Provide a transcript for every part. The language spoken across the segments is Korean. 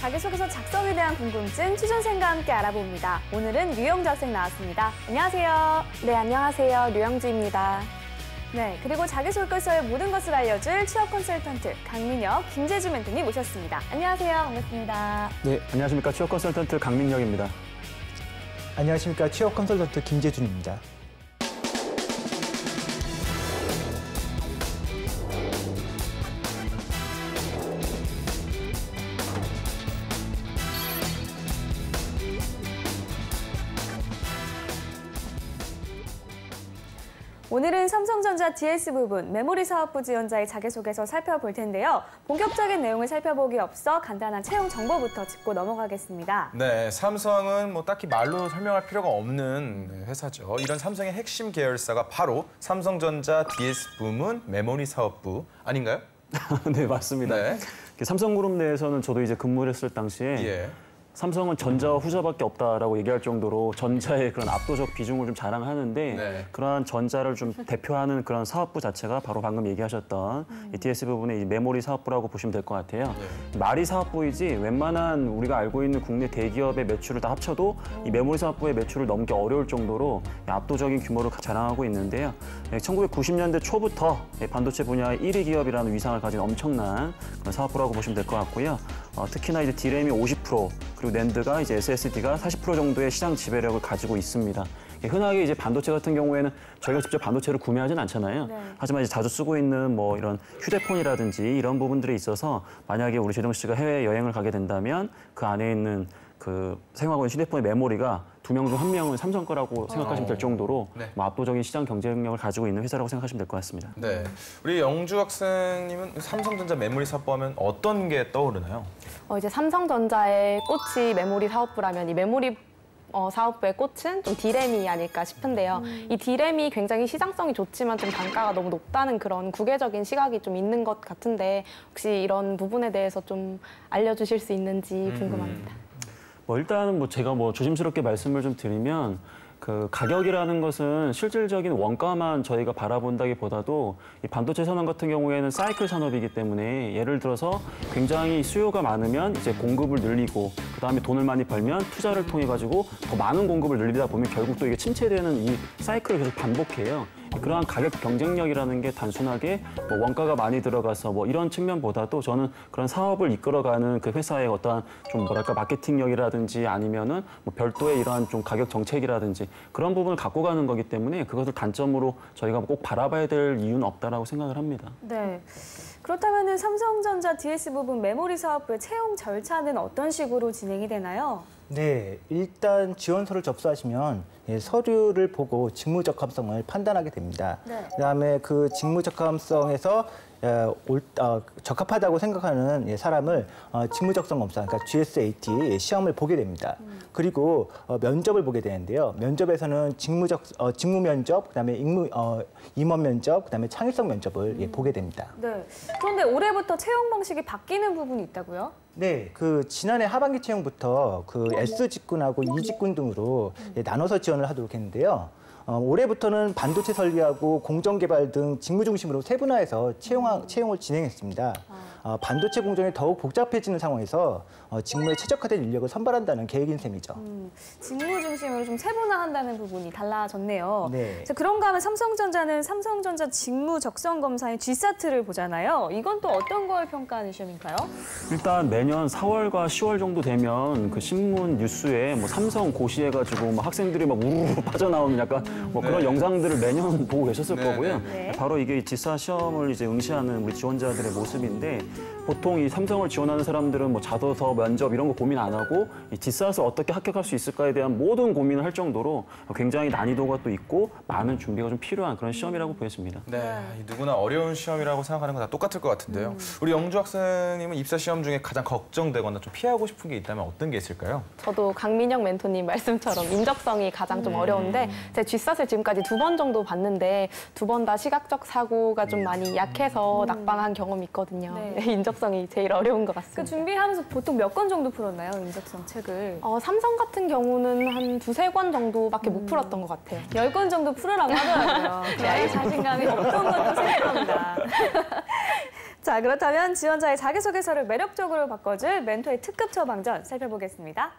자기소개서 작성에 대한 궁금증 취준생과 함께 알아봅니다. 오늘은 류영주 학생 나왔습니다. 안녕하세요. 네, 안녕하세요. 류영주입니다. 네, 그리고 자기소개서의 모든 것을 알려줄 취업 컨설턴트 강민혁, 김재주 멘토님 모셨습니다. 안녕하세요. 반갑습니다. 네, 안녕하십니까. 취업 컨설턴트 강민혁입니다. 안녕하십니까. 취업 컨설턴트 김재준입니다. 오늘은 삼성전자 DS 부분 메모리 사업부 지원자의 자기소개서 살펴볼 텐데요. 본격적인 내용을 살펴보기 앞서 간단한 채용 정보부터 짚고 넘어가겠습니다. 네, 삼성은 뭐 딱히 말로 설명할 필요가 없는 회사죠. 이런 삼성의 핵심 계열사가 바로 삼성전자 DS 부문 메모리 사업부 아닌가요? 네, 맞습니다. 네. 삼성그룹 내에서는 저도 이제 근무를 했을 당시에 예. 삼성은 전자와 후자밖에 없다라고 얘기할 정도로 전자의 그런 압도적 비중을 좀 자랑하는데 네. 그러한 전자를 좀 대표하는 그런 사업부 자체가 바로 방금 얘기하셨던 이 DS 부분의 이 메모리 사업부라고 보시면 될 것 같아요. 말이 사업부이지 웬만한 우리가 알고 있는 국내 대기업의 매출을 다 합쳐도 이 메모리 사업부의 매출을 넘기 어려울 정도로 압도적인 규모를 자랑하고 있는데요. 1990년대 초부터 반도체 분야의 1위 기업이라는 위상을 가진 엄청난 그런 사업부라고 보시면 될 것 같고요. 특히나 이제 D램이 50%, 그리고 낸드가 이제 SSD가 40% 정도의 시장 지배력을 가지고 있습니다. 흔하게 이제 반도체 같은 경우에는 저희가 직접 반도체를 구매하진 않잖아요. 네. 하지만 이제 자주 쓰고 있는 뭐 이런 휴대폰이라든지 이런 부분들에 있어서 만약에 우리 재동 씨가 해외 여행을 가게 된다면 그 안에 있는 그 사용하고 있는 휴대폰의 메모리가 2명 중 1명은 삼성 거라고 생각하시면 될 정도로 네. 뭐 압도적인 시장 경쟁력을 가지고 있는 회사라고 생각하시면 될 것 같습니다. 네, 우리 영주 학생님은 삼성전자 메모리 사업부 하면 어떤 게 떠오르나요? 이제 삼성전자의 꽃이 메모리 사업부라면 이 메모리 사업부의 꽃은 좀 D램이 아닐까 싶은데요. 이 D램이 굉장히 시장성이 좋지만 좀 단가가 너무 높다는 그런 구개적인 시각이 좀 있는 것 같은데 혹시 이런 부분에 대해서 좀 알려주실 수 있는지 궁금합니다. 일단은 제가 조심스럽게 말씀을 좀 드리면 그 가격이라는 것은 실질적인 원가만 저희가 바라본다기보다도 이 반도체 산업 같은 경우에는 사이클 산업이기 때문에 예를 들어서 굉장히 수요가 많으면 이제 공급을 늘리고 그다음에 돈을 많이 벌면 투자를 통해 가지고 더 많은 공급을 늘리다 보면 결국 또 이게 침체되는 이 사이클을 계속 반복해요. 그러한 가격 경쟁력이라는 게 단순하게 원가가 많이 들어가서 이런 측면보다도 저는 그런 사업을 이끌어가는 그 회사의 어떠한 좀 마케팅력이라든지 아니면은 별도의 이러한 좀 가격 정책이라든지 그런 부분을 갖고 가는 거기 때문에 그것을 단점으로 저희가 꼭 바라봐야 될 이유는 없다라고 생각을 합니다. 네. 그렇다면 삼성전자 DS 부분 메모리 사업부의 채용 절차는 어떤 식으로 진행이 되나요? 네, 일단 지원서를 접수하시면 서류를 보고 직무적합성을 판단하게 됩니다. 네. 그다음에 그 직무적합성에서 적합하다고 생각하는 사람을 직무적성 검사, 그러니까 GSAT 시험을 보게 됩니다. 그리고 면접을 보게 되는데요. 면접에서는 직무 면접, 그다음에 임원 면접, 그다음에 창의성 면접을 보게 됩니다. 네. 그런데 올해부터 채용 방식이 바뀌는 부분이 있다고요? 네, 그 지난해 하반기 채용부터 그 S 직군하고 E 직군 등으로 나눠서 지원을 하도록 했는데요. 올해부터는 반도체 설계하고 공정개발 등 직무 중심으로 세분화해서 채용을 진행했습니다. 반도체 공정이 더욱 복잡해지는 상황에서 직무에 최적화된 인력을 선발한다는 계획인 셈이죠. 직무 중심으로 좀 세분화한다는 부분이 달라졌네요. 네. 자, 그런가 하면 삼성전자는 삼성전자 직무 적성 검사인 G사트를 보잖아요. 이건 또 어떤 걸 평가하는 시험인가요? 일단 매년 4월과 10월 정도 되면 그 신문 뉴스에 삼성 고시해가지고 학생들이 우르르 빠져나오는 약간 그런 영상들을 매년 보고 계셨을 거고요. 바로 이게 G사 시험을 이제 응시하는 우리 지원자들의 모습인데 보통 이 삼성을 지원하는 사람들은 자소서, 면접 이런 거 고민 안 하고 이 G사에서 어떻게 합격할 수 있을까에 대한 모든 고민을 할 정도로 굉장히 난이도가 또 있고 많은 준비가 좀 필요한 그런 시험이라고 보여집니다. 네, 누구나 어려운 시험이라고 생각하는 건 다 똑같을 것 같은데요. 우리 영주 학생님은 입사 시험 중에 가장 걱정되거나 좀 피하고 싶은 게 있다면 어떤 게 있을까요? 저도 강민혁 멘토님 말씀처럼 인적성이 가장 좀 어려운데 제 G사를 지금까지 2번 정도 봤는데 2번 다 시각적 사고가 좀 많이 약해서 낙방한 경험이 있거든요. 네, 인적성이 제일 어려운 것 같습니다. 그 준비하면서 보통 몇 권 정도 풀었나요, 인적성 책을? 삼성 같은 경우는 한 2-3권 정도밖에 못 풀었던 것 같아요. 10권 정도 풀으라고 하더라고요. 네, 자신감이 없던 것도 생각합니다. 자, 그렇다면 지원자의 자기소개서를 매력적으로 바꿔줄 멘토의 특급 처방전 살펴보겠습니다.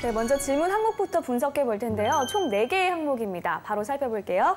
네, 먼저 질문 항목부터 분석해 볼 텐데요. 총 4개의 항목입니다. 바로 살펴볼게요.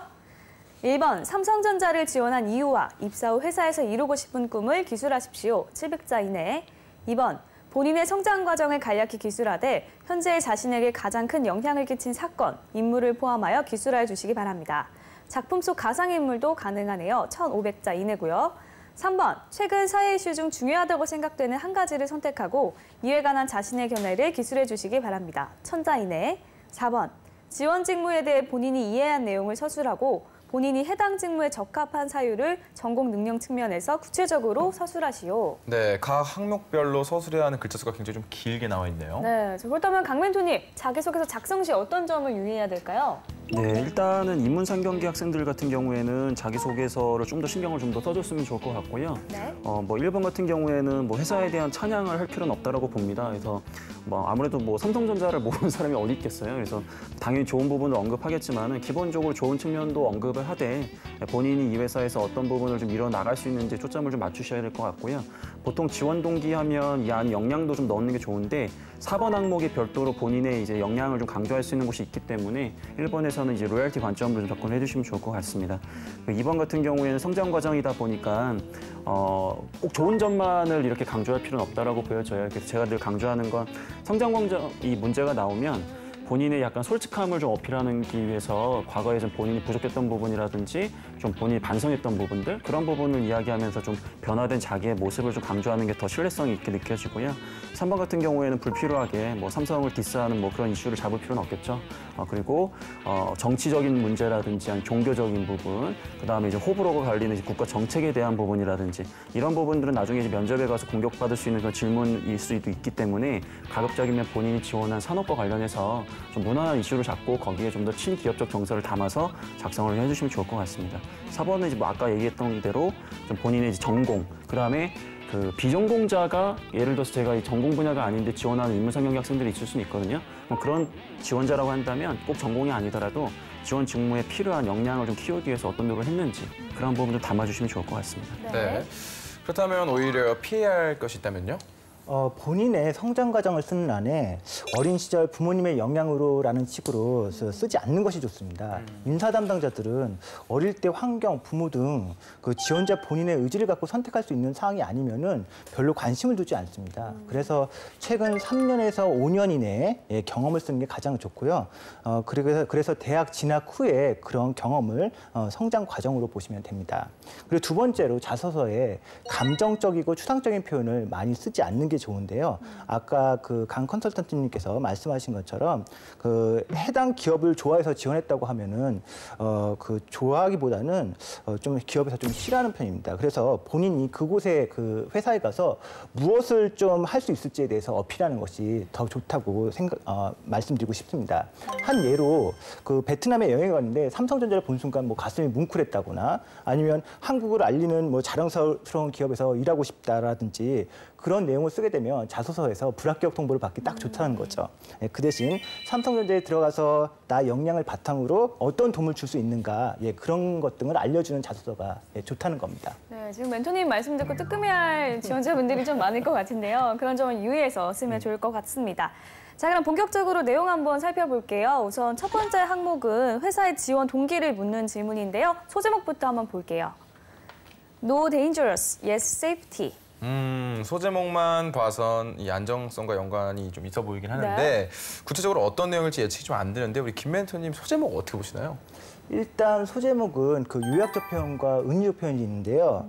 1번, 삼성전자를 지원한 이유와 입사 후 회사에서 이루고 싶은 꿈을 기술하십시오. 700자 이내. 2번, 본인의 성장 과정을 간략히 기술하되 현재의 자신에게 가장 큰 영향을 끼친 사건, 인물을 포함하여 기술하여 주시기 바랍니다. 작품 속 가상인물도 가능하네요. 1500자 이내고요. 3번, 최근 사회 이슈 중 중요하다고 생각되는 한 가지를 선택하고 이에 관한 자신의 견해를 기술해 주시기 바랍니다. 1000자 이내. 4번, 지원 직무에 대해 본인이 이해한 내용을 서술하고 본인이 해당 직무에 적합한 사유를 전공 능력 측면에서 구체적으로 서술하시오. 네, 각 항목별로 서술해야 하는 글자 수가 굉장히 좀 길게 나와 있네요. 네, 그렇다면 강 멘토님, 자기소개서 작성 시 어떤 점을 유의해야 될까요? 네, 일단은 인문상경기 학생들 같은 경우에는 자기소개서를 좀 더 신경을 좀 더 써줬으면 좋을 것 같고요. 네. 뭐 1번 같은 경우에는 뭐 회사에 대한 찬양을 할 필요는 없다라고 봅니다. 그래서 뭐 아무래도 뭐 삼성전자를 모르는 사람이 어디 있겠어요. 그래서 당연히 좋은 부분을 언급하겠지만은 기본적으로 좋은 측면도 언급을 하되 본인이 이 회사에서 어떤 부분을 좀 밀어 나갈 수 있는지 초점을 좀 맞추셔야 될 것 같고요. 보통 지원 동기하면 이 안에 역량도 좀 넣는 게 좋은데 4번 항목이 별도로 본인의 이제 역량을 좀 강조할 수 있는 곳이 있기 때문에 1번에서는 이제 로열티 관점으로 좀 접근해 주시면 좋을 것 같습니다. 2번 같은 경우에는 성장 과정이다 보니까 꼭 좋은 점만을 이렇게 강조할 필요는 없다라고 보여져요. 그래서 제가 늘 강조하는 건 성장 과정 이 문제가 나오면 본인의 약간 솔직함을 좀 어필하기 위해서 과거에 좀 본인이 부족했던 부분이라든지 좀 본인이 반성했던 부분들 그런 부분을 이야기하면서 좀 변화된 자기의 모습을 좀 강조하는 게 더 신뢰성이 있게 느껴지고요. 3번 같은 경우에는 불필요하게 뭐 삼성을 디스하는 뭐 그런 이슈를 잡을 필요는 없겠죠. 그리고 정치적인 문제라든지 아니면 종교적인 부분, 그다음에 이제 호불호가 갈리는 이제 국가 정책에 대한 부분이라든지 이런 부분들은 나중에 이제 면접에 가서 공격받을 수 있는 그런 질문일 수도 있기 때문에 가급적이면 본인이 지원한 산업과 관련해서 좀 무난한 이슈를 잡고 거기에 좀 더 친기업적 정서를 담아서 작성을 해주시면 좋을 것 같습니다. 4번은 이제 뭐 아까 얘기했던 대로 좀 본인의 이제 전공, 그다음에 그 비전공자가 예를 들어서 제가 이 전공 분야가 아닌데 지원하는 인문상경기 학생들이 있을 수는 있거든요. 그런 지원자라고 한다면 꼭 전공이 아니더라도 지원 직무에 필요한 역량을 좀 키우기 위해서 어떤 노력을 했는지 그런 부분 좀 담아주시면 좋을 것 같습니다. 네. 그렇다면 오히려 피해야 할 것이 있다면요? 본인의 성장 과정을 쓰는 안에 어린 시절 부모님의 영향으로라는 식으로 쓰지 않는 것이 좋습니다. 인사 담당자들은 어릴 때 환경, 부모 등 그 지원자 본인의 의지를 갖고 선택할 수 있는 사항이 아니면은 별로 관심을 두지 않습니다. 그래서 최근 3년에서 5년 이내에 경험을 쓰는 게 가장 좋고요. 그래서 대학 진학 후에 그런 경험을 성장 과정으로 보시면 됩니다. 그리고 두 번째로 자소서에 감정적이고 추상적인 표현을 많이 쓰지 않는 게 좋은데요. 아까 그 강 컨설턴트님께서 말씀하신 것처럼 그 해당 기업을 좋아해서 지원했다고 하면은 그 좋아하기보다는 좀 기업에서 좀 싫어하는 편입니다. 그래서 본인이 그곳에 그 회사에 가서 무엇을 좀 할 수 있을지에 대해서 어필하는 것이 더 좋다고 말씀드리고 싶습니다. 한 예로 그 베트남에 여행을 갔는데 삼성전자를 본 순간 뭐 가슴이 뭉클했다거나 아니면 한국을 알리는 뭐 자랑스러운 기업에서 일하고 싶다라든지 그런 내용을 쓰게 되면 자소서에서 불합격 통보를 받기 딱 좋다는 거죠. 그 대신 삼성전자에 들어가서 나 역량을 바탕으로 어떤 도움을 줄 수 있는가 그런 것 등을 알려주는 자소서가 좋다는 겁니다. 네, 지금 멘토님 말씀 듣고 뜨끔해할 지원자분들이 좀 많을 것 같은데요. 그런 점을 유의해서 쓰면 좋을 것 같습니다. 자, 그럼 본격적으로 내용 한번 살펴볼게요. 우선 첫 번째 항목은 회사의 지원 동기를 묻는 질문인데요. 소제목부터 한번 볼게요. No dangerous, yes safety. 소제목만 봐선 이 안정성과 연관이 좀 있어 보이긴 하는데 네. 구체적으로 어떤 내용일지 예측이 좀 안 되는데 우리 김 멘토님 소제목 어떻게 보시나요? 일단 소제목은 그 요약적 표현과 은유적 표현이 있는데요.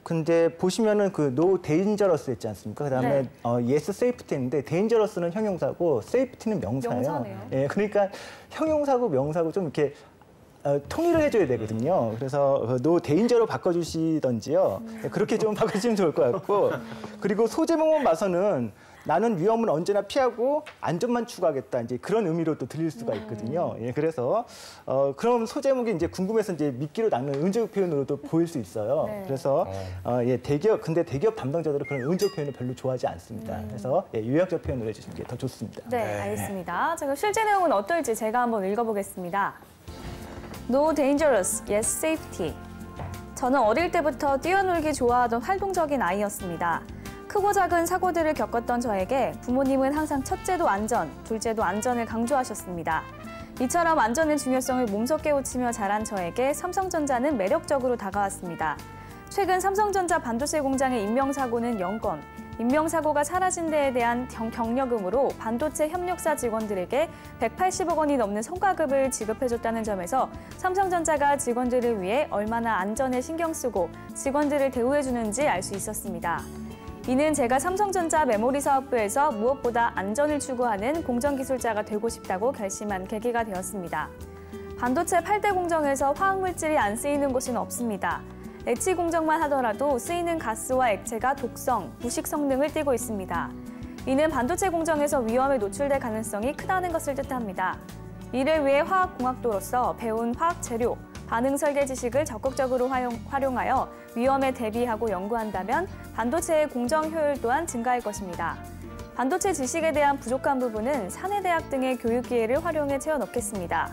근데 보시면은 그 no dangerous 했지 않습니까? 그다음에 네. yes safety인데 dangerous는 형용사고 safety는 명사예요. 명사네요. 예, 그러니까 형용사고 명사고 좀 이렇게 통일을 해줘야 되거든요. 그래서 no danger로 바꿔주시던지요. 그렇게 좀 바꿔주시면 좋을 것 같고 그리고 소제목만 봐서는 나는 위험은 언제나 피하고 안전만 추구하겠다. 이제 그런 의미로 또 들릴 수가 있거든요. 예, 그래서 그럼 소제목이 이제 궁금해서 이제 미끼로 낚는 은적 표현으로도 보일 수 있어요. 네. 그래서 예, 근데 대기업 담당자들은 그런 은적 표현을 별로 좋아하지 않습니다. 그래서 예, 요약적 표현을 해주시는 게 더 좋습니다. 네, 알겠습니다. 자, 그럼 실제 내용은 어떨지 제가 한번 읽어보겠습니다. No dangerous, yes safety. 저는 어릴 때부터 뛰어놀기 좋아하던 활동적인 아이였습니다. 크고 작은 사고들을 겪었던 저에게 부모님은 항상 첫째도 안전, 둘째도 안전을 강조하셨습니다. 이처럼 안전의 중요성을 몸소 깨우치며 자란 저에게 삼성전자는 매력적으로 다가왔습니다. 최근 삼성전자 반도체 공장의 인명사고는 0건, 인명사고가 사라진 데에 대한 경력금으로 반도체 협력사 직원들에게 180억 원이 넘는 성과급을 지급해줬다는 점에서 삼성전자가 직원들을 위해 얼마나 안전에 신경 쓰고 직원들을 대우해주는지 알 수 있었습니다. 이는 제가 삼성전자 메모리 사업부에서 무엇보다 안전을 추구하는 공정기술자가 되고 싶다고 결심한 계기가 되었습니다. 반도체 8대 공정에서 화학물질이 안 쓰이는 곳은 없습니다. 액치 공정만 하더라도 쓰이는 가스와 액체가 독성, 부식 성능을 띠고 있습니다. 이는 반도체 공정에서 위험에 노출될 가능성이 크다는 것을 뜻합니다. 이를 위해 화학공학도로서 배운 화학 재료, 반응 설계 지식을 적극적으로 활용하여 위험에 대비하고 연구한다면 반도체의 공정 효율 또한 증가할 것입니다. 반도체 지식에 대한 부족한 부분은 사내대학 등의 교육 기회를 활용해 채워넣겠습니다.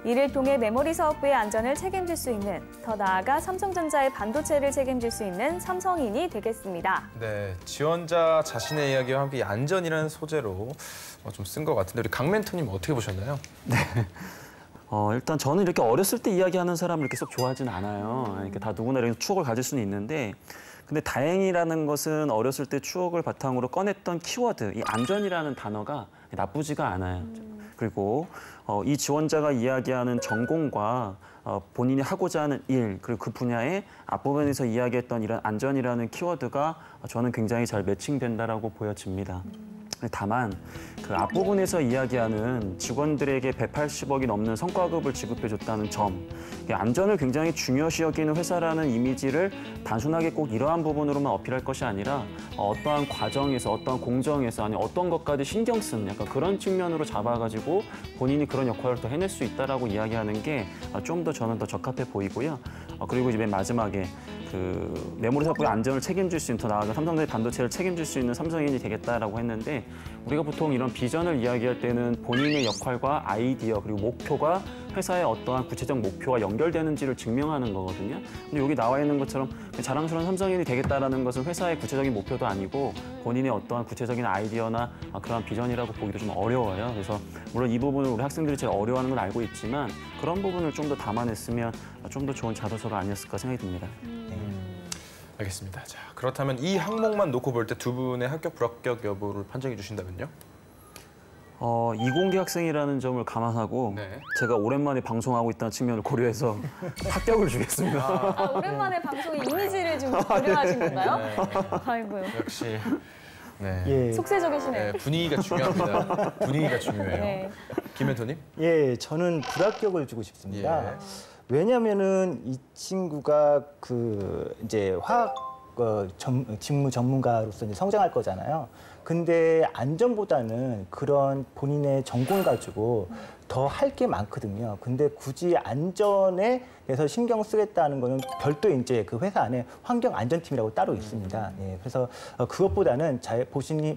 이를 통해 메모리 사업부의 안전을 책임질 수 있는, 더 나아가 삼성전자의 반도체를 책임질 수 있는 삼성인이 되겠습니다. 네, 지원자 자신의 이야기와 함께 이 안전이라는 소재로 좀 쓴 것 같은데 우리 강 멘토님 어떻게 보셨나요? 일단 저는 이렇게 어렸을 때 이야기하는 사람을 이렇게 쏙 좋아하진 않아요. 이렇게 다 누구나 이런 추억을 가질 수는 있는데, 근데 다행이라는 것은 어렸을 때 추억을 바탕으로 꺼냈던 키워드, 이 안전이라는 단어가 나쁘지가 않아요. 그리고 이 지원자가 이야기하는 전공과 본인이 하고자 하는 일, 그리고 그 분야의 앞부분에서 이야기했던 이런 안전이라는 키워드가 저는 굉장히 잘 매칭된다라고 보여집니다. 다만 그 앞부분에서 이야기하는 직원들에게 180억이 넘는 성과급을 지급해줬다는 점, 안전을 굉장히 중요시 여기는 회사라는 이미지를 단순하게 꼭 이러한 부분으로만 어필할 것이 아니라 어떠한 과정에서, 어떠한 공정에서, 아니 어떤 것까지 신경 쓰는 약간 그런 측면으로 잡아가지고 본인이 그런 역할을 더 해낼 수 있다라고 이야기하는 게 좀 더 저는 더 적합해 보이고요. 그리고 이제 맨 마지막에 그 메모리 사업부의 안전을 책임질 수 있는, 더 나아가 삼성전자 반도체를 책임질 수 있는 삼성인이 되겠다라고 했는데, 우리가 보통 이런 비전을 이야기할 때는 본인의 역할과 아이디어 그리고 목표가 회사의 어떠한 구체적 목표와 연결되는지를 증명하는 거거든요. 근데 여기 나와 있는 것처럼 자랑스러운 삼성인이 되겠다라는 것은 회사의 구체적인 목표도 아니고 본인의 어떠한 구체적인 아이디어나 그런 비전이라고 보기도 좀 어려워요. 그래서 물론 이 부분을 우리 학생들이 제일 어려워하는 건 알고 있지만 그런 부분을 좀 더 담아냈으면 좀 더 좋은 자소서가 아니었을까 생각이 듭니다. 알겠습니다. 자, 그렇다면 이 항목만 놓고 볼 때 두 분의 합격 불합격 여부를 판정해 주신다면요? 이공계 학생이라는 점을 감안하고 네. 제가 오랜만에 방송하고 있다는 측면을 고려해서 합격을 주겠습니다. 오랜만에 방송의 이미지를 좀 고려하신 건가요? 아이고요. 역시 네. 예. 속세적이시네요. 네, 분위기가 중요합니다. 분위기가 중요해요. 네. 김 멘토님? 예, 저는 불합격을 주고 싶습니다. 예. 왜냐하면은 이 친구가 이제 화학 직무 전문가로서 이제 성장할 거잖아요. 근데 안전보다는 그런 본인의 전공을 가지고 더 할 게 많거든요. 근데 굳이 안전에 대해서 신경 쓰겠다는 거는 별도 이제 그 회사 안에 환경안전팀이라고 따로 있습니다. 예, 그래서 그것보다는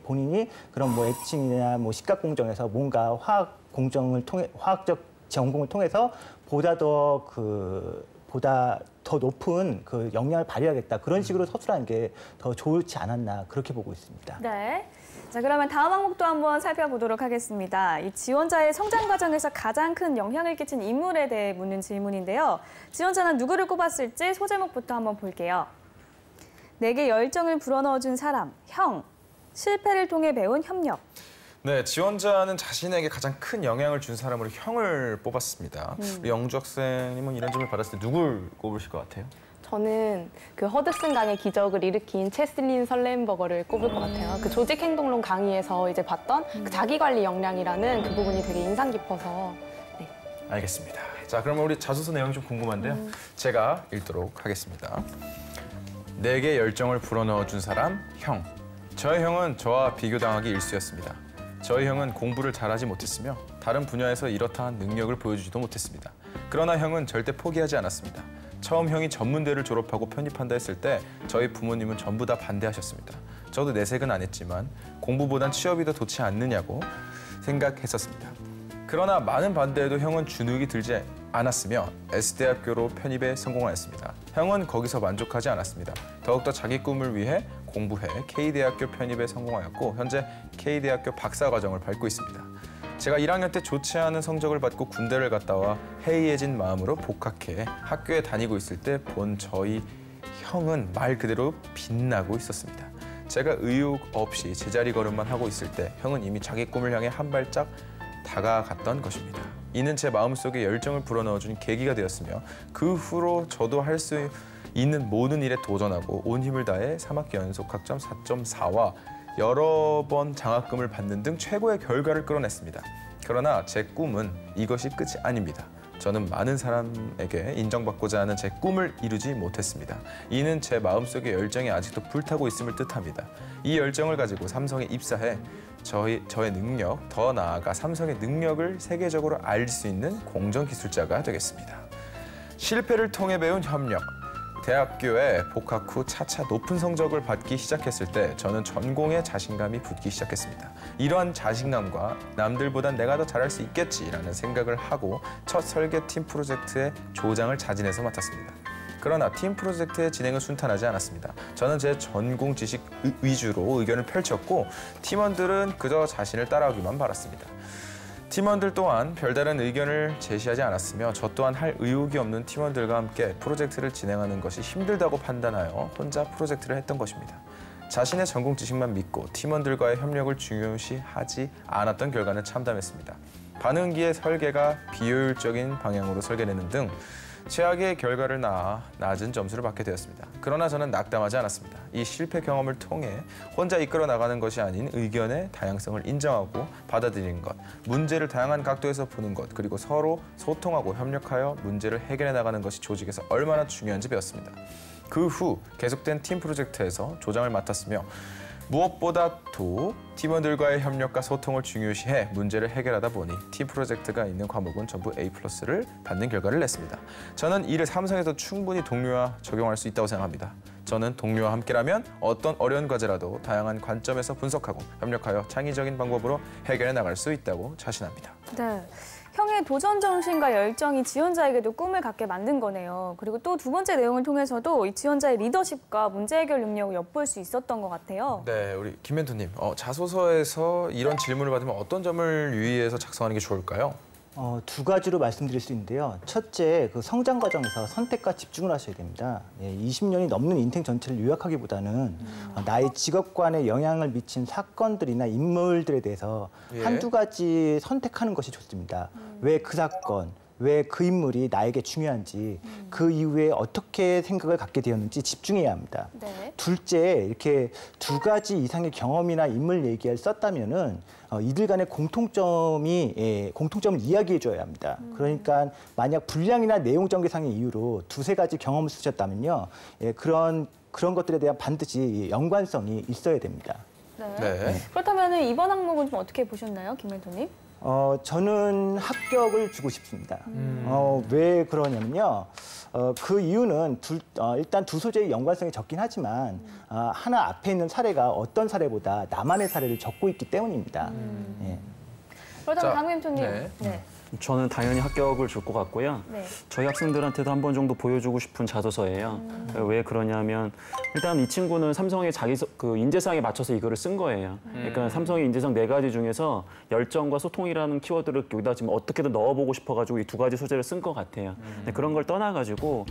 본인이 그런 뭐 액칭이나 뭐 식각 공정에서 뭔가 화학적 전공을 통해서 보다 더 높은 그 역량을 발휘하겠다. 그런 식으로 서술하는 게 더 좋지 않았나 그렇게 보고 있습니다. 네. 자, 그러면 다음 항목도 한번 살펴보도록 하겠습니다. 이 지원자의 성장 과정에서 가장 큰 영향을 끼친 인물에 대해 묻는 질문인데요. 지원자는 누구를 꼽았을지 소제목부터 한번 볼게요. 내게 열정을 불어넣어준 사람, 형, 실패를 통해 배운 협력. 네, 지원자는 자신에게 가장 큰 영향을 준 사람으로 형을 뽑았습니다. 우리 영주 학생님은 이런 점을 받았을 때 누굴 꼽으실 것 같아요? 저는 그 허드슨 강의 기적을 일으킨 체슬린 설렌버거를 꼽을 것 같아요. 그 조직 행동론 강의에서 이제 봤던 그 자기관리 역량이라는 그 부분이 되게 인상 깊어서. 네. 알겠습니다. 자, 그러면 우리 자소서 내용 좀 궁금한데요. 제가 읽도록 하겠습니다. 내게 열정을 불어넣어준 사람, 형. 저의 형은 저와 비교당하기 일쑤였습니다. 저희 형은 공부를 잘하지 못했으며 다른 분야에서 이렇다 한 능력을 보여주지도 못했습니다. 그러나 형은 절대 포기하지 않았습니다. 처음 형이 전문대를 졸업하고 편입한다 했을 때 저희 부모님은 전부 다 반대하셨습니다. 저도 내색은 안 했지만 공부보단 취업이 더 좋지 않느냐고 생각했었습니다. 그러나 많은 반대에도 형은 주눅이 들지 않았으며 S대학교로 편입에 성공하였습니다. 형은 거기서 만족하지 않았습니다. 더욱더 자기 꿈을 위해 공부해 K대학교 편입에 성공하였고 현재 K대학교 박사과정을 밟고 있습니다. 제가 1학년 때 좋지 않은 성적을 받고 군대를 갔다 와 해이해진 마음으로 복학해 학교에 다니고 있을 때 본 저희 형은 말 그대로 빛나고 있었습니다. 제가 의욕 없이 제자리 걸음만 하고 있을 때 형은 이미 자기 꿈을 향해 한 발짝 다가갔던 것입니다. 이는 제 마음속에 열정을 불어넣어준 계기가 되었으며 그 후로 저도 할 수 있는 모든 일에 도전하고 온 힘을 다해 3학기 연속 학점 4.4와 여러 번 장학금을 받는 등 최고의 결과를 끌어냈습니다. 그러나 제 꿈은 이것이 끝이 아닙니다. 저는 많은 사람에게 인정받고자 하는 제 꿈을 이루지 못했습니다. 이는 제 마음속의 열정이 아직도 불타고 있음을 뜻합니다. 이 열정을 가지고 삼성에 입사해 저의 능력, 더 나아가 삼성의 능력을 세계적으로 알릴 수 있는 공정기술자가 되겠습니다. 실패를 통해 배운 협력. 대학교에 복학 후 차차 높은 성적을 받기 시작했을 때 저는 전공에 자신감이 붙기 시작했습니다. 이러한 자신감과 남들보단 내가 더 잘할 수 있겠지라는 생각을 하고 첫 설계팀 프로젝트의 조장을 자진해서 맡았습니다. 그러나 팀 프로젝트의 진행은 순탄하지 않았습니다. 저는 제 전공 지식 위주로 의견을 펼쳤고 팀원들은 그저 자신을 따라오기만 바랐습니다. 팀원들 또한 별다른 의견을 제시하지 않았으며 저 또한 할 의욕이 없는 팀원들과 함께 프로젝트를 진행하는 것이 힘들다고 판단하여 혼자 프로젝트를 했던 것입니다. 자신의 전공 지식만 믿고 팀원들과의 협력을 중요시하지 않았던 결과는 참담했습니다. 반응기의 설계가 비효율적인 방향으로 설계되는 등 최악의 결과를 낳아 낮은 점수를 받게 되었습니다. 그러나 저는 낙담하지 않았습니다. 이 실패 경험을 통해 혼자 이끌어 나가는 것이 아닌 의견의 다양성을 인정하고 받아들이는 것, 문제를 다양한 각도에서 보는 것, 그리고 서로 소통하고 협력하여 문제를 해결해 나가는 것이 조직에서 얼마나 중요한지 배웠습니다. 그 후 계속된 팀 프로젝트에서 조장을 맡았으며 무엇보다도 팀원들과의 협력과 소통을 중요시해 문제를 해결하다 보니 팀 프로젝트가 있는 과목은 전부 A+를 받는 결과를 냈습니다. 저는 이를 삼성에서 충분히 동료와 적용할 수 있다고 생각합니다. 저는 동료와 함께라면 어떤 어려운 과제라도 다양한 관점에서 분석하고 협력하여 창의적인 방법으로 해결해 나갈 수 있다고 자신합니다. 네. 형의 도전 정신과 열정이 지원자에게도 꿈을 갖게 만든 거네요. 그리고 또 두 번째 내용을 통해서도 이 지원자의 리더십과 문제 해결 능력을 엿볼 수 있었던 것 같아요. 네, 우리 김 멘토님, 자소서에서 이런 질문을 받으면 어떤 점을 유의해서 작성하는 게 좋을까요? 두 가지로 말씀드릴 수 있는데요. 첫째, 그 성장 과정에서 선택과 집중을 하셔야 됩니다. 20년이 넘는 인생 전체를 요약하기보다는 나의 직업관에 영향을 미친 사건들이나 인물들에 대해서 한두 가지 선택하는 것이 좋습니다. 왜 그 사건, 왜 그 인물이 나에게 중요한지, 그 이후에 어떻게 생각을 갖게 되었는지 집중해야 합니다. 네. 둘째, 이렇게 두 가지 이상의 경험이나 인물 얘기를 썼다면은 이들 간의 공통점을 이야기해줘야 합니다. 그러니까 만약 분량이나 내용 전개상의 이유로 두세 가지 경험을 쓰셨다면요, 그런 것들에 대한 반드시 연관성이 있어야 됩니다. 네. 네. 그렇다면 이번 항목은 좀 어떻게 보셨나요, 김 멘토님? 저는 합격을 주고 싶습니다. 왜 그러냐면요. 그 이유는 일단 두 소재의 연관성이 적긴 하지만 하나 앞에 있는 사례가 어떤 사례보다 나만의 사례를 적고 있기 때문입니다. 예. 그렇다면 자, 강 멘토님. 네. 네. 저는 당연히 합격을 줄 것 같고요. 네. 저희 학생들한테도 한 번 정도 보여주고 싶은 자소서예요. 왜 그러냐면 일단 이 친구는 삼성의 그 인재상에 맞춰서 이거를 쓴 거예요. 그러니까 삼성의 인재상 4가지 중에서 열정과 소통이라는 키워드를 여기다 지금 어떻게든 넣어보고 싶어가지고 이 2가지 소재를 쓴 것 같아요. 근데 그런 걸 떠나가지고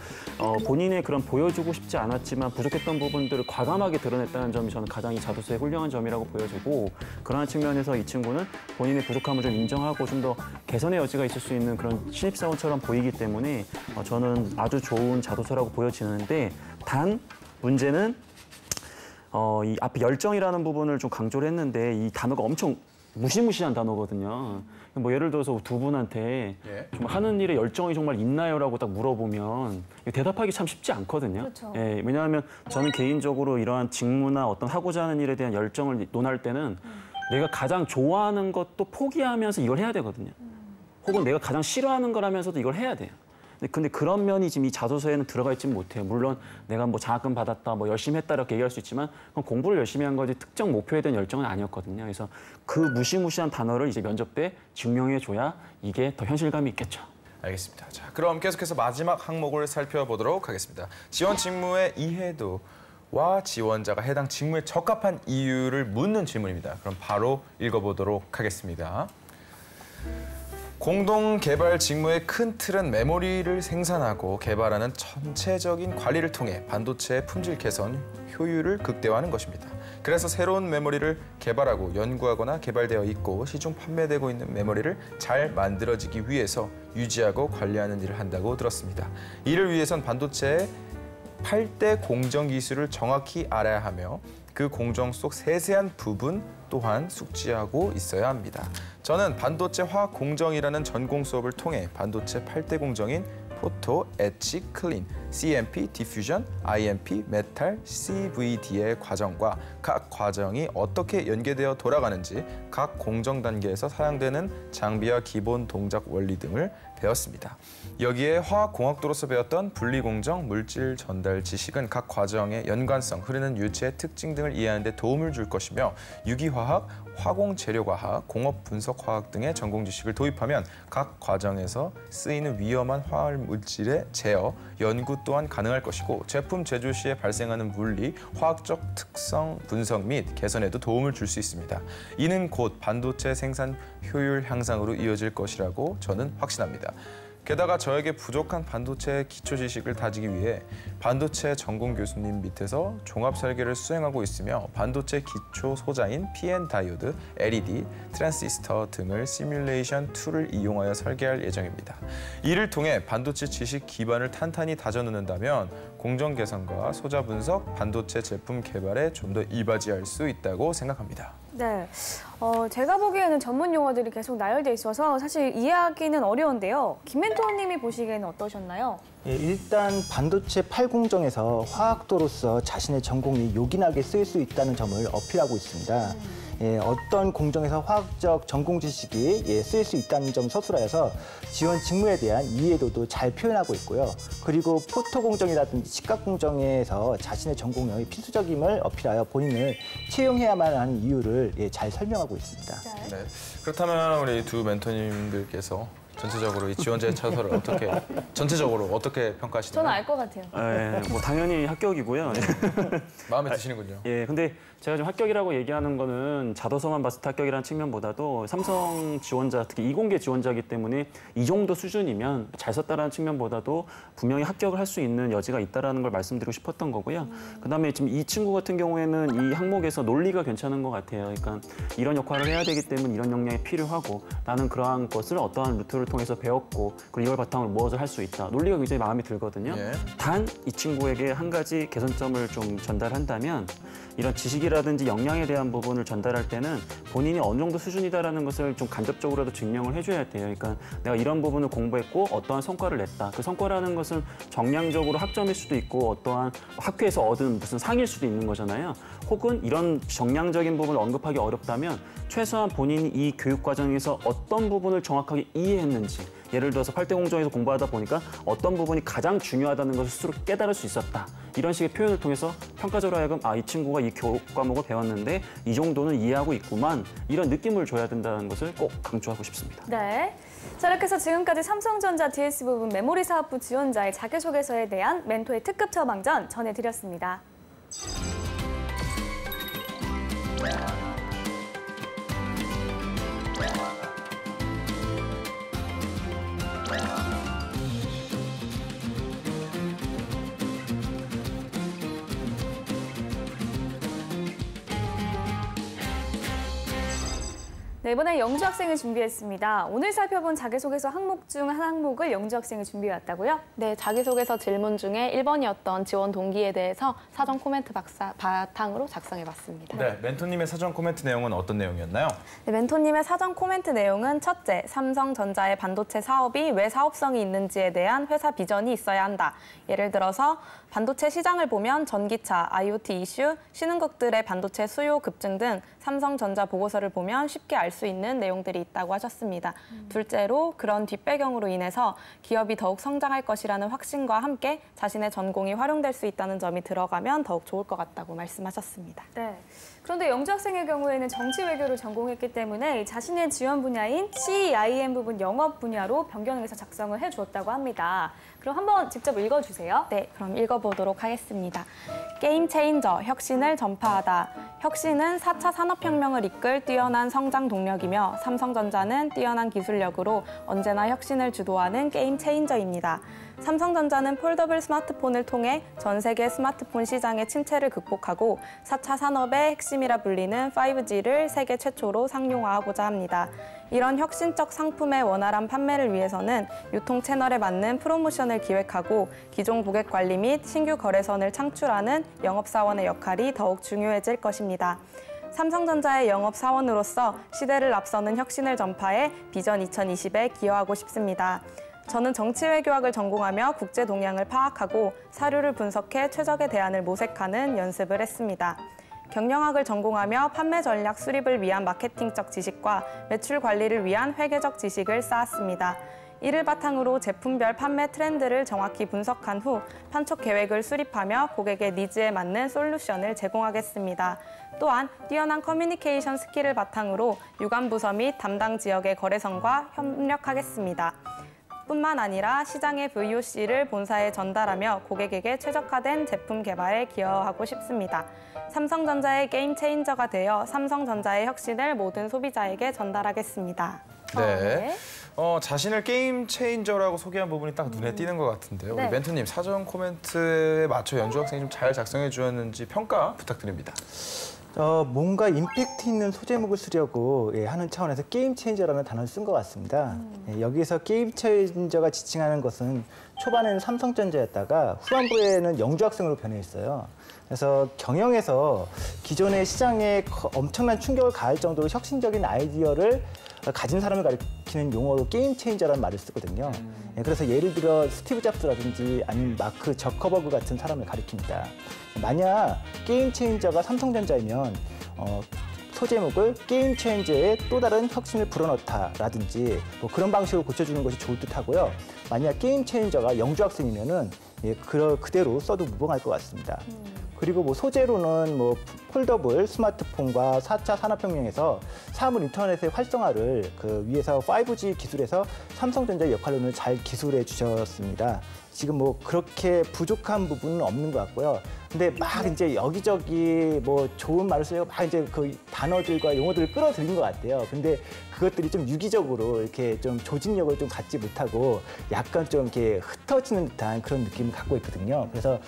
본인의 그런 보여주고 싶지 않았지만 부족했던 부분들을 과감하게 드러냈다는 점이 저는 가장 이 자소서의 훌륭한 점이라고 보여지고, 그러한 측면에서 이 친구는 본인의 부족함을 좀 인정하고 좀 더 개선의 여지가 있을 수 있는 그런 신입사원처럼 보이기 때문에 저는 아주 좋은 자소서라고 보여지는데, 단 문제는 이 앞에 열정이라는 부분을 좀 강조를 했는데 이 단어가 엄청 무시무시한 단어거든요. 뭐 예를 들어서 두 분한테 예. 정말 하는 일에 열정이 정말 있나요라고 딱 물어보면 대답하기 참 쉽지 않거든요. 그렇죠. 예, 왜냐하면 저는 개인적으로 이러한 직무나 어떤 하고자 하는 일에 대한 열정을 논할 때는 내가 가장 좋아하는 것도 포기하면서 이걸 해야 되거든요. 혹은 내가 가장 싫어하는 거라면서도 이걸 해야 돼요. 근데 그런 면이 지금 이 자소서에는 들어가 있지는 못해요. 물론 내가 뭐 장학금 받았다, 뭐 열심히 했다 이렇게 얘기할 수 있지만 그건 공부를 열심히 한 거지 특정 목표에 대한 열정은 아니었거든요. 그래서 그 무시무시한 단어를 이제 면접 때 증명해줘야 이게 더 현실감이 있겠죠. 알겠습니다. 자, 그럼 계속해서 마지막 항목을 살펴보도록 하겠습니다. 지원 직무의 이해도와 지원자가 해당 직무에 적합한 이유를 묻는 질문입니다. 그럼 바로 읽어보도록 하겠습니다. 공동 개발 직무의 큰 틀은 메모리를 생산하고 개발하는 전체적인 관리를 통해 반도체의 품질 개선, 효율을 극대화하는 것입니다. 그래서 새로운 메모리를 개발하고 연구하거나 개발되어 있고 시중 판매되고 있는 메모리를 잘 만들어지기 위해서 유지하고 관리하는 일을 한다고 들었습니다. 이를 위해선 반도체의 8대 공정 기술을 정확히 알아야 하며 그 공정 속 세세한 부분 또한 숙지하고 있어야 합니다. 저는 반도체 화학 공정이라는 전공 수업을 통해 반도체 8대 공정인 포토, 엣치, 클린, CMP, 디퓨전, IMP, 메탈, CVD의 과정과 각 과정이 어떻게 연계되어 돌아가는지 각 공정 단계에서 사용되는 장비와 기본 동작 원리 등을 배웠습니다. 여기에 화학공학도로서 배웠던 분리공정, 물질 전달 지식은 각 과정의 연관성, 흐르는 유체의 특징 등을 이해하는 데 도움을 줄 것이며 유기화학, 화공재료과학, 공업분석화학 등의 전공 지식을 도입하면 각 과정에서 쓰이는 위험한 화학물질의 제어, 연구 또한 가능할 것이고 제품 제조 시에 발생하는 물리, 화학적 특성 분석 및 개선에도 도움을 줄 수 있습니다. 이는 곧 반도체 생산 효율 향상으로 이어질 것이라고 저는 확신합니다. 게다가 저에게 부족한 반도체 기초 지식을 다지기 위해 반도체 전공 교수님 밑에서 종합 설계를 수행하고 있으며 반도체 기초 소자인 PN 다이오드, LED, 트랜시스터 등을 시뮬레이션 툴을 이용하여 설계할 예정입니다. 이를 통해 반도체 지식 기반을 탄탄히 다져놓는다면 공정 개선과 소자 분석, 반도체 제품 개발에 좀 더 이바지할 수 있다고 생각합니다. 네, 제가 보기에는 전문 용어들이 계속 나열돼 있어서 사실 이해하기는 어려운데요. 김 멘토님이 보시기에는 어떠셨나요? 예, 일단 반도체 8공정에서 화학도로서 자신의 전공이 요긴하게 쓰일 수 있다는 점을 어필하고 있습니다. 예, 어떤 공정에서 화학적 전공 지식이 쓰일 수 있다는 점 서술하여서 지원 직무에 대한 이해도도 잘 표현하고 있고요. 그리고 포토 공정이라든지 직각 공정에서 자신의 전공이 필수적임을 어필하여 본인을 채용해야만 하는 이유를 잘 설명하고 있습니다. 네. 그렇다면 우리 두 멘토님들께서 전체적으로 이 지원자의 차서를 전체적으로 어떻게 평가하시나요? 저는 알 것 같아요. 뭐 당연히 합격이고요. 마음에 드시는군요. 예, 근데 제가 좀 합격이라고 얘기하는 거는 자소서만 봤을 때 합격이라는 측면보다도 삼성 지원자, 특히 이공계 지원자이기 때문에 이 정도 수준이면 잘 썼다라는 측면보다도 분명히 합격을 할 수 있는 여지가 있다라는 걸 말씀드리고 싶었던 거고요. 그다음에 지금 이 친구 같은 경우에는 이 항목에서 논리가 괜찮은 것 같아요. 그러니까 이런 역할을 해야 되기 때문에 이런 역량이 필요하고 나는 그러한 것을 어떠한 루트를 통해서 배웠고 그리고 이걸 바탕으로 무엇을 할 수 있다. 논리가 굉장히 마음에 들거든요. 예. 단 이 친구에게 한 가지 개선점을 좀 전달한다면 이런 지식이라든지 역량에 대한 부분을 전달할 때는 본인이 어느 정도 수준이다라는 것을 좀 간접적으로라도 증명을 해줘야 돼요. 그러니까 내가 이런 부분을 공부했고 어떠한 성과를 냈다. 그 성과라는 것은 정량적으로 학점일 수도 있고 어떠한 학회에서 얻은 무슨 상일 수도 있는 거잖아요. 혹은 이런 정량적인 부분을 언급하기 어렵다면 최소한 본인이 이 교육 과정에서 어떤 부분을 정확하게 이해했는지 예를 들어서 8대 공정에서 공부하다 보니까 어떤 부분이 가장 중요하다는 것을 스스로 깨달을 수 있었다. 이런 식의 표현을 통해서 평가적으로 하여금 이 친구가 이 교육 과목을 배웠는데 이 정도는 이해하고 있구만. 이런 느낌을 줘야 된다는 것을 꼭 강조하고 싶습니다. 네. 자, 이렇게 해서 지금까지 삼성전자 DS 부분 메모리 사업부 지원자의 자기소개서에 대한 멘토의 특급 처방전 전해드렸습니다. 네, 이번에 영주 학생을 준비했습니다. 오늘 살펴본 자기소개서 항목 중 한 항목을 영주 학생이 준비해왔다고요? 네, 자기소개서 질문 중에 1번이었던 지원 동기에 대해서 사전 코멘트 바탕으로 작성해봤습니다. 네, 멘토님의 사전 코멘트 내용은 어떤 내용이었나요? 네, 멘토님의 사전 코멘트 내용은 첫째, 삼성전자의 반도체 사업이 왜 사업성이 있는지에 대한 회사 비전이 있어야 한다. 예를 들어서 반도체 시장을 보면 전기차, IoT 이슈, 신흥국들의 반도체 수요 급증 등 삼성전자 보고서를 보면 쉽게 알 수 있는 내용들이 있다고 하셨습니다. 둘째로 그런 뒷배경으로 인해서 기업이 더욱 성장할 것이라는 확신과 함께 자신의 전공이 활용될 수 있다는 점이 들어가면 더욱 좋을 것 같다고 말씀하셨습니다. 네. 그런데 영주 학생의 경우에는 정치 외교를 전공했기 때문에 자신의 지원 분야인 CIM 부분 영업 분야로 변경해서 작성을 해주었다고 합니다. 그럼 한번 직접 읽어주세요. 네, 그럼 읽어보도록 하겠습니다. 게임 체인저, 혁신을 전파하다. 혁신은 4차 산업혁명을 이끌 뛰어난 성장 동력이며 삼성전자는 뛰어난 기술력으로 언제나 혁신을 주도하는 게임 체인저입니다. 삼성전자는 폴더블 스마트폰을 통해 전 세계 스마트폰 시장의 침체를 극복하고 4차 산업의 핵심이라 불리는 5G를 세계 최초로 상용화하고자 합니다. 이런 혁신적 상품의 원활한 판매를 위해서는 유통 채널에 맞는 프로모션을 기획하고 기존 고객 관리 및 신규 거래선을 창출하는 영업사원의 역할이 더욱 중요해질 것입니다. 삼성전자의 영업사원으로서 시대를 앞서는 혁신을 전파해 비전 2020에 기여하고 싶습니다. 저는 정치외교학을 전공하며 국제 동향을 파악하고 사료를 분석해 최적의 대안을 모색하는 연습을 했습니다. 경영학을 전공하며 판매 전략 수립을 위한 마케팅적 지식과 매출 관리를 위한 회계적 지식을 쌓았습니다. 이를 바탕으로 제품별 판매 트렌드를 정확히 분석한 후 판촉 계획을 수립하며 고객의 니즈에 맞는 솔루션을 제공하겠습니다. 또한 뛰어난 커뮤니케이션 스킬을 바탕으로 유관부서 및 담당 지역의 거래선과 협력하겠습니다. 뿐만 아니라 시장의 VOC를 본사에 전달하며 고객에게 최적화된 제품 개발에 기여하고 싶습니다. 삼성전자의 게임 체인저가 되어 삼성전자의 혁신을 모든 소비자에게 전달하겠습니다. 네. 자신을 게임 체인저라고 소개한 부분이 딱 눈에 띄는 것 같은데요. 네. 우리 멘토님 사전 코멘트에 맞춰 연주 학생이 좀 잘 작성해 주었는지 평가 부탁드립니다. 뭔가 임팩트 있는 소제목을 쓰려고 하는 차원에서 게임 체인저라는 단어를 쓴 것 같습니다. 여기에서 게임 체인저가 지칭하는 것은 초반에는 삼성전자였다가 후반부에는 영주 학생으로 변해 있어요. 그래서 경영에서 기존의 시장에 엄청난 충격을 가할 정도로 혁신적인 아이디어를 가진 사람을 가리키는 용어로 게임 체인저라는 말을 쓰거든요. 그래서 예를 들어 스티브 잡스라든지 아니면 마크 저커버그 같은 사람을 가리킵니다. 만약 게임 체인저가 삼성전자이면 소제목을 게임 체인저의 또 다른 혁신을 불어넣다라든지 뭐 그런 방식으로 고쳐주는 것이 좋을 듯하고요. 만약 게임 체인저가 영주 학생이면은 그대로 써도 무방할 것 같습니다. 그리고 뭐 소재로는 뭐 폴더블 스마트폰과 4차 산업혁명에서 사물 인터넷의 활성화를 위해서 5G 기술에서 삼성전자의 역할론을 잘 기술해 주셨습니다. 지금 뭐 그렇게 부족한 부분은 없는 것 같고요. 근데 막 이제 여기저기 뭐 좋은 말을 쓰려고 막 이제 그 단어들과 용어들을 끌어들인 것 같아요. 근데 그것들이 좀 유기적으로 이렇게 좀 조직력을 좀 갖지 못하고 약간 좀 이렇게 흩어지는 듯한 그런 느낌을 갖고 있거든요. 그래서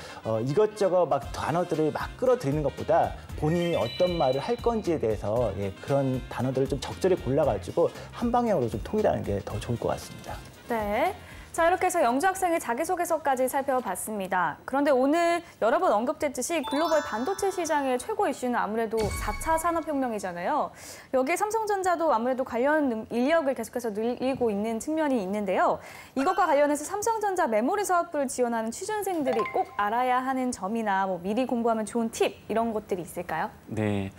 이것저것 막 단어들을 막 끌어들이는 것보다 본인이 어떤 말을 할 건지에 대해서 그런 단어들을 좀 적절히 골라가지고 한 방향으로 좀 통일하는 게 더 좋을 것 같습니다. 네. 자, 이렇게 해서 영주 학생의 자기소개서까지 살펴봤습니다. 그런데 오늘 여러 번 언급됐듯이 글로벌 반도체 시장의 최고 이슈는 아무래도 4차 산업혁명이잖아요. 여기에 삼성전자도 아무래도 관련 인력을 계속해서 늘리고 있는 측면이 있는데요. 이것과 관련해서 삼성전자 메모리 사업부를 지원하는 취준생들이 꼭 알아야 하는 점이나 뭐 미리 공부하면 좋은 팁 이런 것들이 있을까요? 네,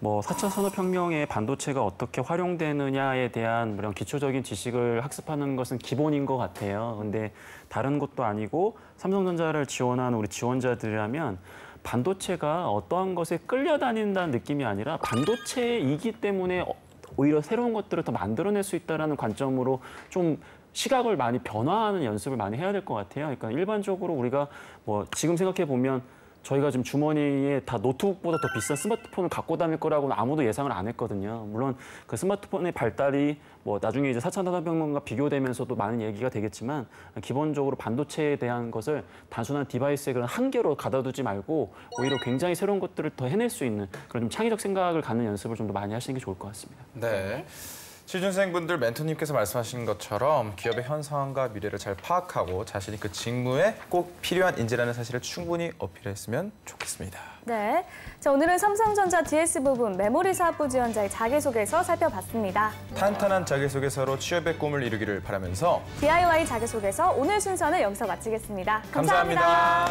뭐 4차 산업혁명에 반도체가 어떻게 활용되느냐에 대한 이런 기초적인 지식을 학습하는 것은 기본인 것 같아요. 근데 다른 것도 아니고 삼성전자를 지원하는 우리 지원자들이라면 반도체가 어떠한 것에 끌려다닌다는 느낌이 아니라 반도체이기 때문에 오히려 새로운 것들을 더 만들어낼 수 있다는 관점으로 좀 시각을 많이 변화하는 연습을 많이 해야 될 것 같아요. 그러니까 일반적으로 우리가 뭐 지금 생각해 보면 저희가 지금 주머니에 다 노트북보다 더 비싼 스마트폰을 갖고 다닐 거라고는 아무도 예상을 안 했거든요. 물론 그 스마트폰의 발달이 뭐 나중에 이제 4차 산업혁명과 비교되면서도 많은 얘기가 되겠지만 기본적으로 반도체에 대한 것을 단순한 디바이스의 그런 한계로 가둬두지 말고 오히려 굉장히 새로운 것들을 더 해낼 수 있는 그런 좀 창의적 생각을 갖는 연습을 좀 더 많이 하시는 게 좋을 것 같습니다. 네. 취준생분들 멘토님께서 말씀하신 것처럼 기업의 현 상황과 미래를 잘 파악하고 자신이 그 직무에 꼭 필요한 인재라는 사실을 충분히 어필했으면 좋겠습니다. 네. 자, 오늘은 삼성전자 DS 부분 메모리 사업부 지원자의 자기소개서 살펴봤습니다. 탄탄한 자기소개서로 취업의 꿈을 이루기를 바라면서 DIY 자기소개서 오늘 순서는 여기서 마치겠습니다. 감사합니다.